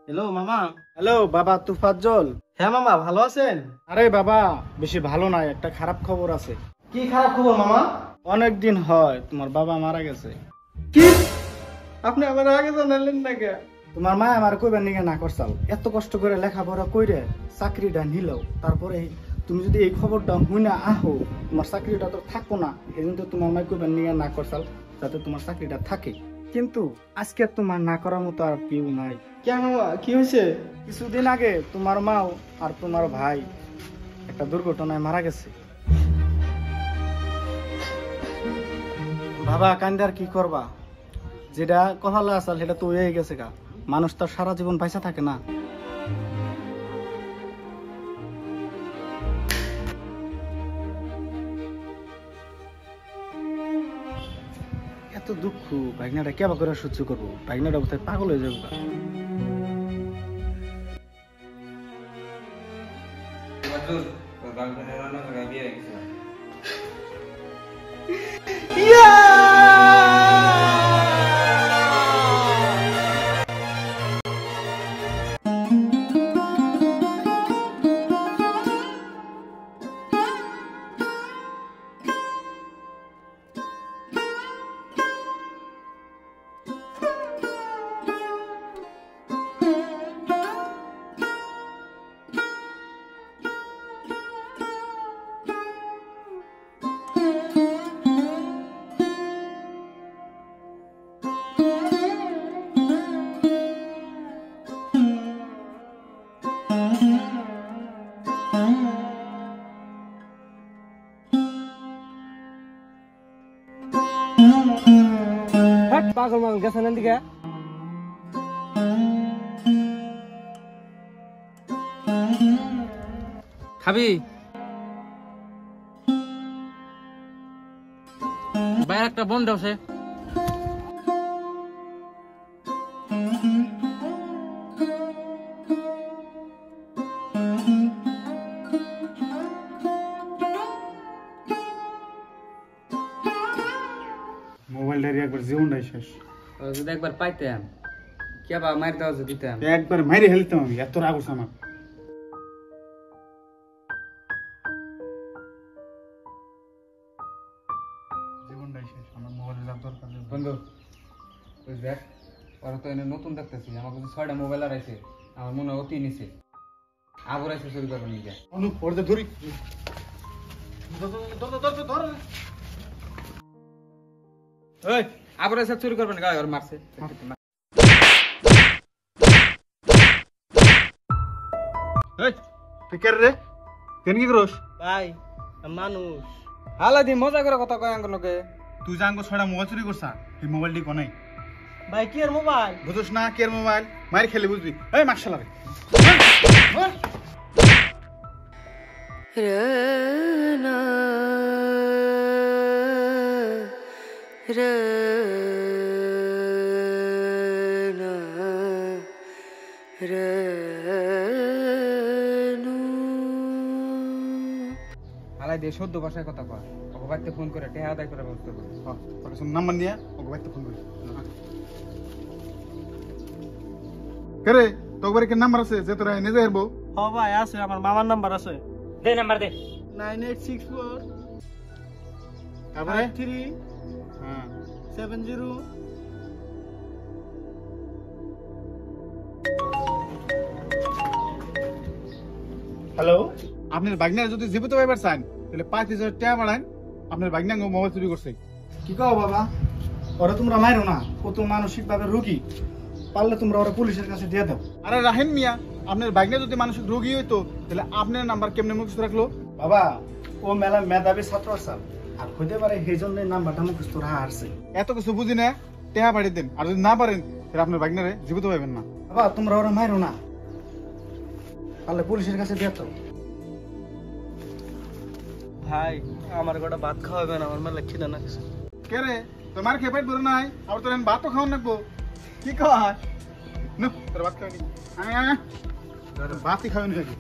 Hello মামা। Hello বাবা তুফাজ্জল। হ্যাঁ মামা, ভালো আছেন? আরে বাবা বেশি ভালো নাই, একটা খারাপ খবর আছে। কি খারাপ খবর মামা? অনেক দিন হয় তোমার বাবা মারা গেছে। কি? আপনি আমার আগে জানালেন না কে? তোমার মা আমার কইবার নিগে না করছাল, এত কষ্ট করে লেখাপড়া কইরে চাকরিটা নিল, তারপরে তুমি যদি এই খবরটা শুনে আহো তোমার চাকরিটা তো থাকবো না, এই জন্য তো তোমার মা কইবার নিগে না করছাল যাতে তোমার চাকরিটা থাকে। কিন্তু আজকে তোমার না করার মতো আর কেউ নাই। কে মামা, কি হয়েছে? কিছুদিন আগে তোমার মাও আর তোমার ভাই একটা দুর্ঘটনায় মারা গেছে। বাবা কান্দার কি করবা, যেটা কপালে আসাল সেটা তো হয়ে গেছে গা, মানুষ তো সারা জীবন পয়সা থাকে না। এত দুঃখ বাইকনাটা কেবা করে সহ্য করবো, বাইকনাটা কোথায় পাগল হয়ে যাবো গা। পাগল মাগল গেছেন দিকে। খাবি? বাইরে একটা বন্ধ আছে। মোবাইলটার একবার জীবনটাই শেষ। যদি একবার পাইতাম কে বা মার দেওয়া দিতাম। একবার মাইরে হেলতাম আমি, এত রাগ উঠছে আমার। জীবনটাই শেষ, আমার মোবাইল দরকার নেই। বন্ধু ওই দেখ, ওরা তো এনে নতুন দেখতেছি, আমার কাছে 6টা মোবাইল আর আছে, আমার মনে হয় অতি নিচে আবার এসে চুরি করবেন নিজে। অনুপ পড়তে ধরি। ওই আবার এসে চুরি করবেন গায়ে ওর মারছে। এই তুই কে রে? কেন কি করস? ভাই মানুষ। হালা দি মজা করে কথা কয় আঙ্গলকে। তুই যে আঙ্গ ছড়া মোবাইল চুরি করছা, এই মোবাইলটি কোনাই ভাই কি আর মোবাইল? বুঝছ না? কে মোবাইল মার খেলে বুঝবি। এই মার্শাল রে হালাই দিয়ে সদ্য ভাষায় কথা কয়, ওকে বাড়িতে ফোন করে টেহা আদায় করে ব্যবস্থা করবে। নাম্বার নিয়ে ওকে বাইতে ফোন করি। কে রে তোর বাড়ি কে নাম্বার আছে যে তোরা নিজে হেরবো? হ ভাই আছে, আমার মামার নাম্বার আছে। দে নাম্বার দে। 9864 তারপরে 53 হ্যাঁ 70। হ্যালো, আপনার বাগনার যদি জীবিত পাইবার চান তাহলে 5000 টাকা বাড়ান। আপনার বাগনা মোবাইল চুরি করছে। কি কও বাবা? ওরা তোমরা মারো না, ও তো মানসিক ভাবে রোগী, পারলে তোমরা ওরা পুলিশের কাছে দিয়ে দাও। আরে রাহেন মিয়া, আপনার বাগনা যদি মানসিক রোগী হইতো তাহলে আপনার নাম্বার কেমনে মুখস্থ রাখলো? বাবা ও মেলা মেধাবী ছাত্র আছে, আর হইতে পারে সেই জন্য নাম্বারটা মুখস্থ রাখা আসছে। এত কিছু বুঝি না, টাকা বাড়ি দেন, আর যদি না পারেন তাহলে আপনার বাগনারে জীবিত পাইবেন না। বাবা তোমরা ওরা মারো না, পারলে পুলিশের কাছে দিয়ে দাও। ভাই আমার গোটা ভাত খাওয়াবেন, আমার মেলা খিদা লাগছে। কে রে তোমার খেয়ে পেট ভরে নাই, আবার তোর ভাত তো খাওয়ান লাগবো। কি খাওয়া নো তোর ভাত খাওয়ানি, ভাতই খাওয়ানি নাকি?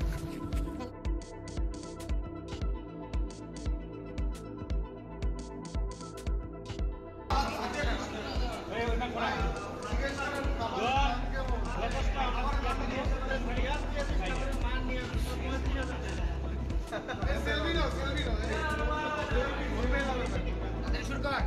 শুরু কর।